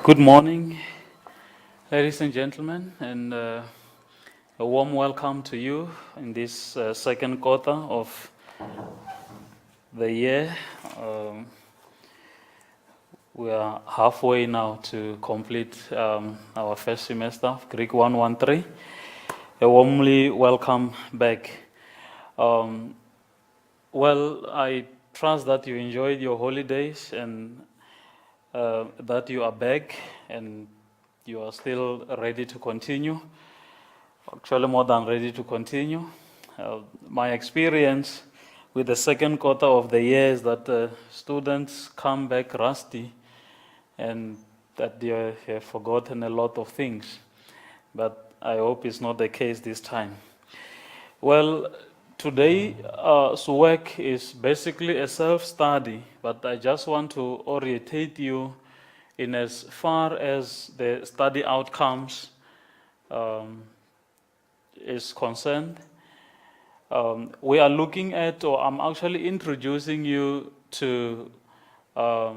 Good morning, ladies and gentlemen, and a warm welcome to you in this second quarter of the year. We are halfway now to complete our first semester of Greek 113. A warmly welcome back. Well, I trust that you enjoyed your holidays and that you are back and you are still ready to continue. Actually, more than ready to continue. My experience with the second quarter of the year is that students come back rusty and that they have forgotten a lot of things. But I hope it's not the case this time. Well, today's work is basically a self-study, but I just want to orientate you in as far as the study outcomes is concerned. We are looking at, or I'm actually introducing you to a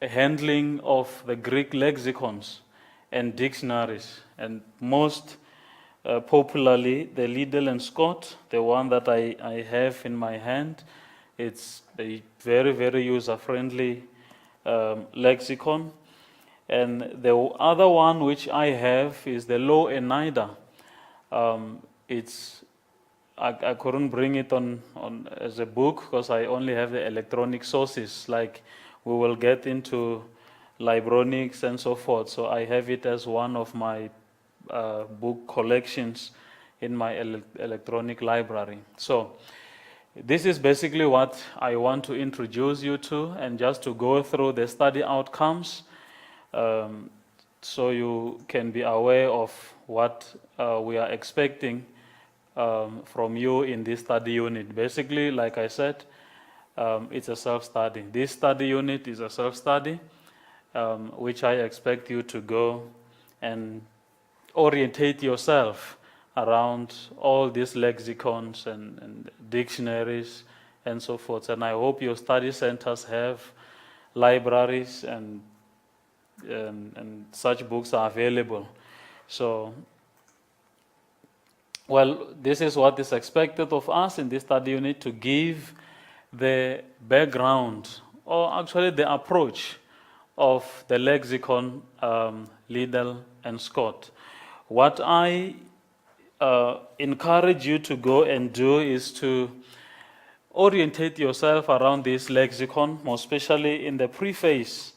handling of the Greek lexicons and dictionaries, and most popularly the Liddell and Scott, the one that I have in my hand. It's a very, very user-friendly lexicon. And the other one which I have is the Law and Nida. I couldn't bring it on as a book because I only have the electronic sources, like we will get into Libronics and so forth. So I have it as one of my book collections in my electronic library. So this is basically what I want to introduce you to, and just to go through the study outcomes so you can be aware of what we are expecting from you in this study unit. Basically, like I said, it's a self-study. This study unit is a self-study which I expect you to go and orientate yourself around all these lexicons and dictionaries and so forth. And I hope your study centers have libraries and such books are available. So, well, this is what is expected of us in this study unit, to give the background, or actually the approach of the lexicon Liddell and Scott. What I encourage you to go and do is to orientate yourself around this lexicon, more especially in the preface.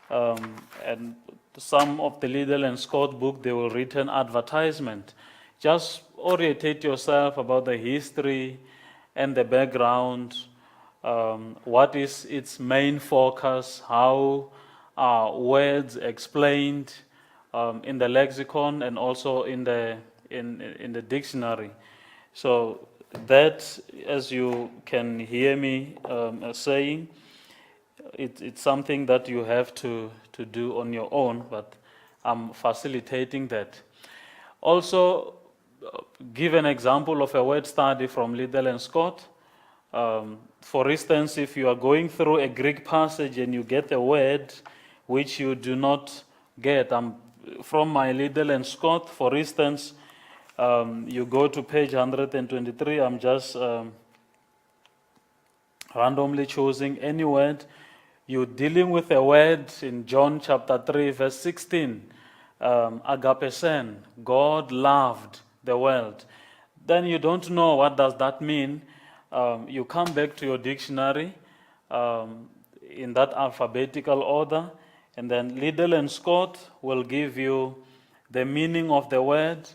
And some of the Liddell and Scott book, they will written advertisement. Just orientate yourself about the history and the background, what is its main focus, how are words explained in the lexicon and also in the dictionary. So that, as you can hear me saying, it's something that you have to do on your own, but I'm facilitating that. Also, give an example of a word study from Liddell and Scott. For instance, if you are going through a Greek passage and you get a word which you do not get, from my Liddell and Scott, for instance, you go to page 123, I'm just randomly choosing any word. You're dealing with a word in John chapter 3, verse 16, agapesen, God loved the world. Then you don't know what does that mean. You come back to your dictionary in that alphabetical order, and then Liddell and Scott will give you the meaning of the word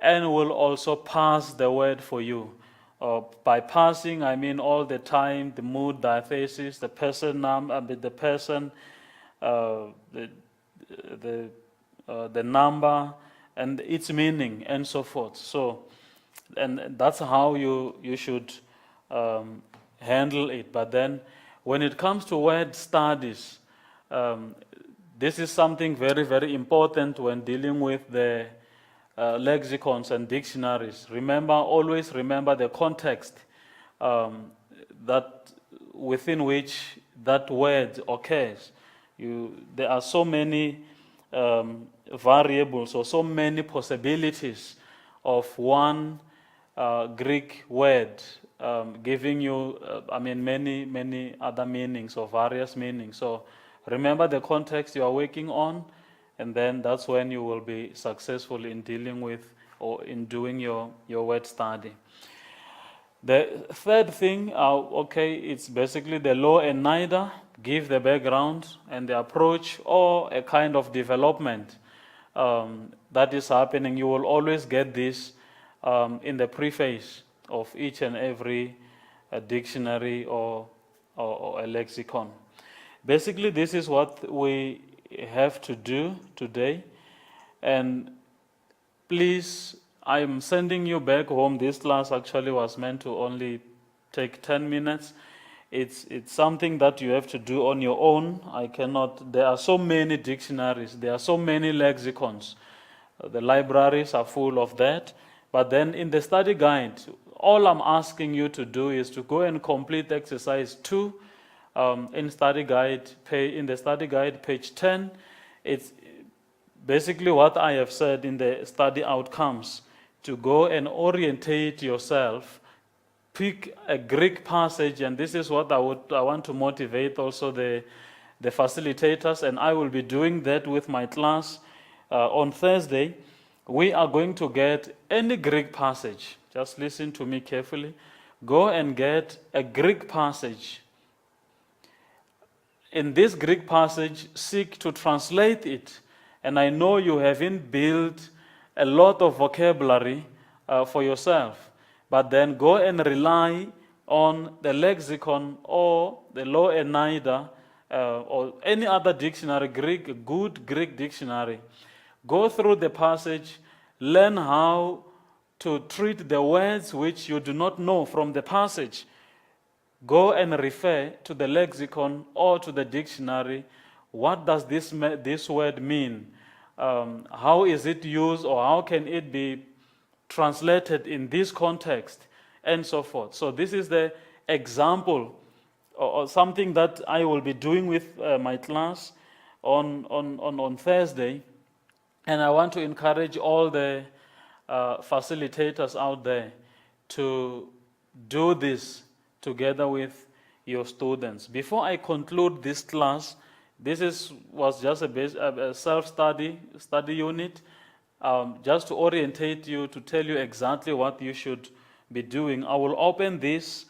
and will also parse the word for you. By parsing, I mean all the time, the mood, diathesis, the person the person, the number, and its meaning, and so forth. So, and that's how you should handle it. But then, when it comes to word studies, this is something very, very important when dealing with the lexicons and dictionaries. Always remember the context that within which that word occurs. There are so many variables or so many possibilities of one Greek word giving you, many other meanings or various meanings. So remember the context you are working on, and then that's when you will be successful in dealing with or in doing your word study. The third thing, it's basically the law and neither, give the background and the approach or a kind of development that is happening. You will always get this in the preface of each and every dictionary or a lexicon. Basically, this is what we have to do today. And please, I'm sending you back home. This class actually was meant to only take 10 minutes. It's something that you have to do on your own. There are so many dictionaries, there are so many lexicons. The libraries are full of that. But then in the study guide, all I'm asking you to do is to go and complete exercise 2 in the study guide, page 10. It's basically what I have said in the study outcomes, to go and orientate yourself, pick a Greek passage, and this is what I want to motivate also the facilitators, and I will be doing that with my class on Thursday. We are going to get any Greek passage. Just listen to me carefully. Go and get a Greek passage. In this Greek passage, seek to translate it. And I know you haven't built a lot of vocabulary for yourself, but then go and rely on the lexicon or the law and neither or any other dictionary, a good Greek dictionary. Go through the passage, learn how to treat the words which you do not know from the passage. Go and refer to the lexicon or to the dictionary. What does this word mean? How is it used, or how can it be translated in this context, and so forth. So this is the example or something that I will be doing with my class on Thursday. And I want to encourage all the facilitators out there to do this together with your students. Before I conclude this class, was just a self-study unit, just to orientate you, to tell you exactly what you should be doing. I will open this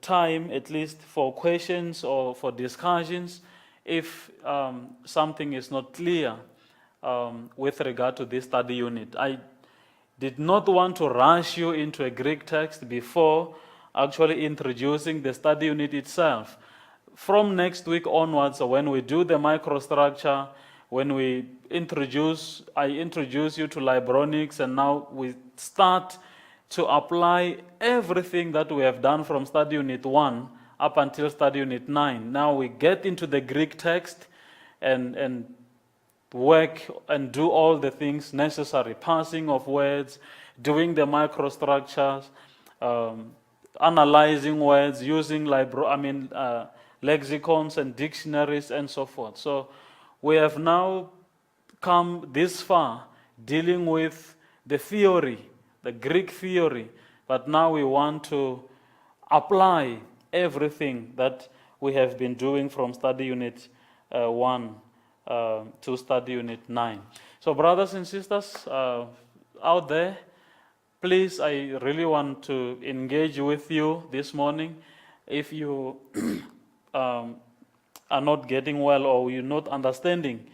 time at least for questions or for discussions if something is not clear with regard to this study unit. I did not want to rush you into a Greek text before actually introducing the study unit itself. From next week onwards, when we do the microstructure, when I introduce you to Libronics, and now we start to apply everything that we have done from study unit 1 up until study unit 9. Now we get into the Greek text and work and do all the things necessary, passing of words, doing the microstructures, analyzing words, using lexicons and dictionaries and so forth. So we have now come this far dealing with the theory, the Greek theory, but now we want to apply everything that we have been doing from study unit 1 to study unit 9. So brothers and sisters out there, please, I really want to engage with you this morning. If you are not getting well or you're not understanding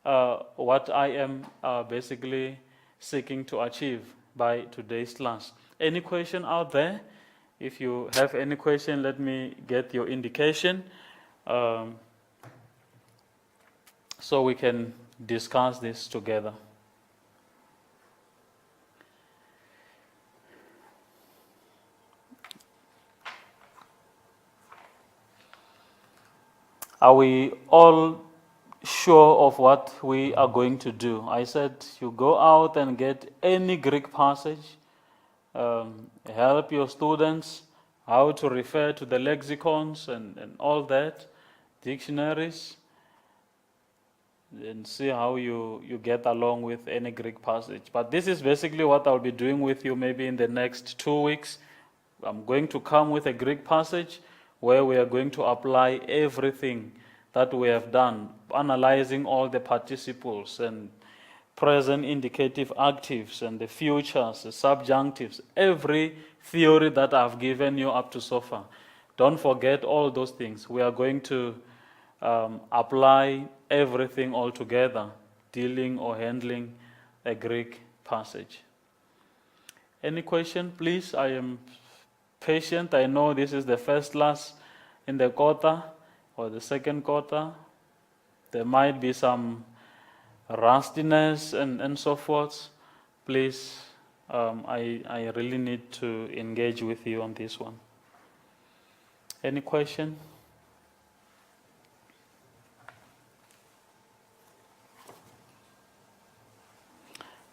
what I am basically seeking to achieve by today's class. Any question out there? If you have any question, let me get your indication so we can discuss this together. Are we all sure of what we are going to do? I said you go out and get any Greek passage, help your students how to refer to the lexicons and all that, dictionaries, and see how you get along with any Greek passage. But this is basically what I'll be doing with you maybe in the next 2 weeks. I'm going to come with a Greek passage where we are going to apply everything that we have done, analyzing all the participles and present indicative actives and the futures, the subjunctives, every theory that I've given you up to so far. Don't forget all those things. We are going to apply everything all together, dealing or handling a Greek passage. Any question, please? I am patient. I know this is the first class in the quarter or the second quarter. There might be some rustiness and so forth. Please, I really need to engage with you on this one. Any question?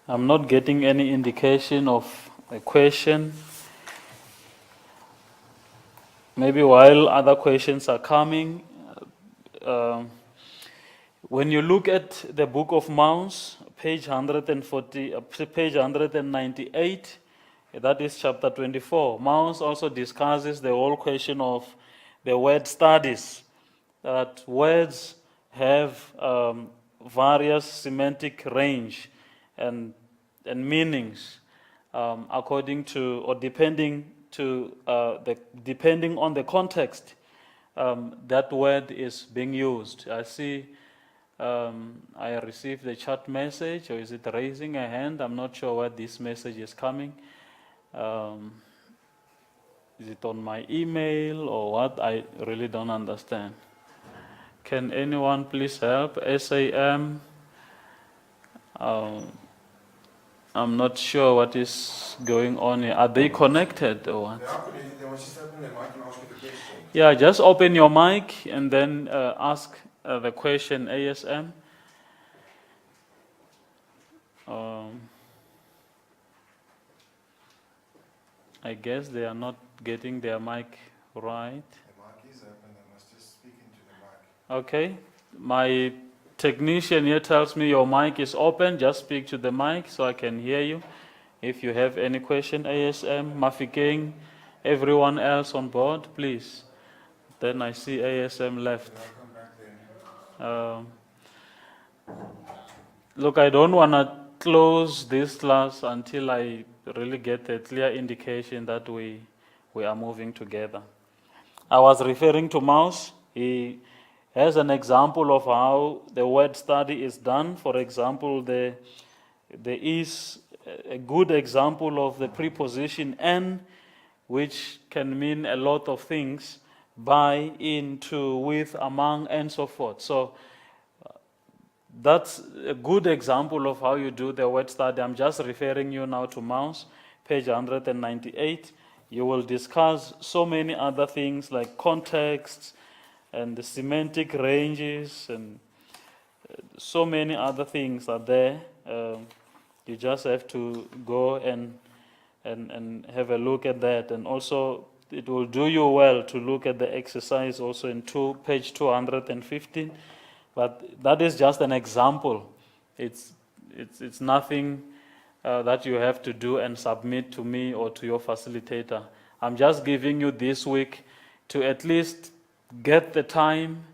I'm not getting any indication of a question. Maybe while other questions are coming, when you look at the book of Mounts, page 198, that is chapter 24, Mounts also discusses the whole question of the word studies, that words have various semantic range and meanings according to or depending on the context that word is being used. I see I received the chat message, or is it raising a hand? I'm not sure where this message is coming. Is it on my email or what? I really don't understand. Can anyone please help? SAM. I'm not sure what is going on here. Are they connected or what? Yeah, just open your mic and then ask the question ASM. I guess they are not getting their mic right. The mic is open, they must just speak into the mic. Okay, my technician here tells me your mic is open. Just speak to the mic so I can hear you. If you have any question, ASM, Mafikeng, everyone else on board, please. Then I see ASM left. Look, I don't want to close this class until I really get a clear indication that we are moving together. I was referring to Mouse. He has an example of how the word study is done. For example, there is a good example of the preposition "and," which can mean a lot of things: by, into, with, among, and so forth. So that's a good example of how you do the word study. I'm just referring you now to Mouse, page 198. You will discuss so many other things like context and the semantic ranges and so many other things are there. You just have to go and have a look at that. And also, it will do you well to look at the exercise also in page 215. But that is just an example. It's nothing that you have to do and submit to me or to your facilitator. I'm just giving you this week to at least get the time,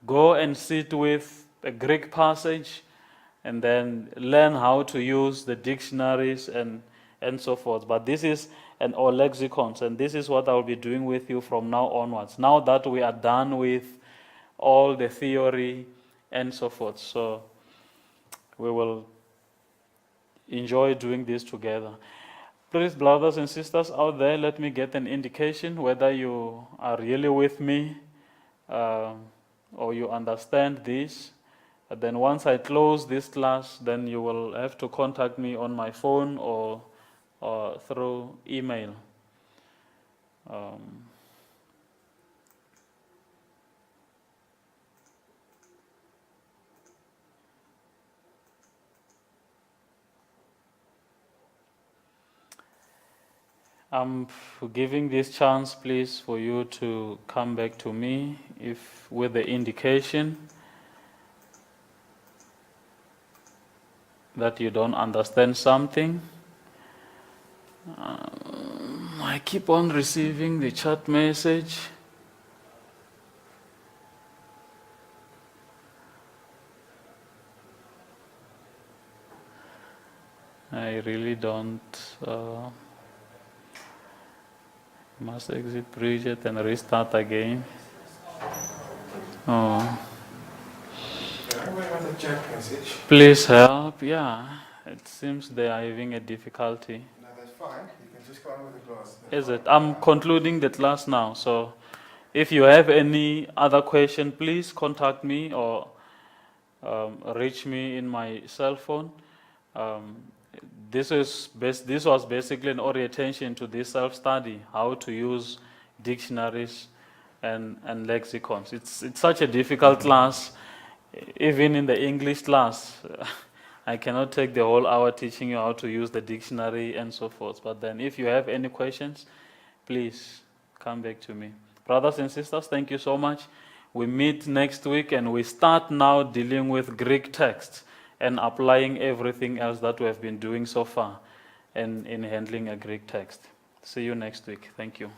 go and sit with a Greek passage, and then learn how to use the dictionaries and so forth. But this is or lexicons, and this is what I'll be doing with you from now onwards. Now that we are done with all the theory and so forth. So we will enjoy doing this together. Please, brothers and sisters out there, let me get an indication whether you are really with me or you understand this. And then once I close this class, then you will have to contact me on my phone or through email. I'm giving this chance, please, for you to come back to me with the indication. that you don't understand something. I keep on receiving the chat message. I really don't. Must exit Bridget and restart again. Oh. Yeah, we have a chat message. Please help. Yeah, it seems they are having a difficulty. No, that's fine. You can just go on with the class. Is it? I'm concluding the class now. So if you have any other question, please contact me or reach me in my cell phone. This was basically an orientation to this self-study, how to use dictionaries and lexicons. It's such a difficult class. Even in the English class, I cannot take the whole hour teaching you how to use the dictionary and so forth. But then if you have any questions, please come back to me. Brothers and sisters, thank you so much. We meet next week and we start now dealing with Greek texts and applying everything else that we have been doing so far in handling a Greek text. See you next week. Thank you.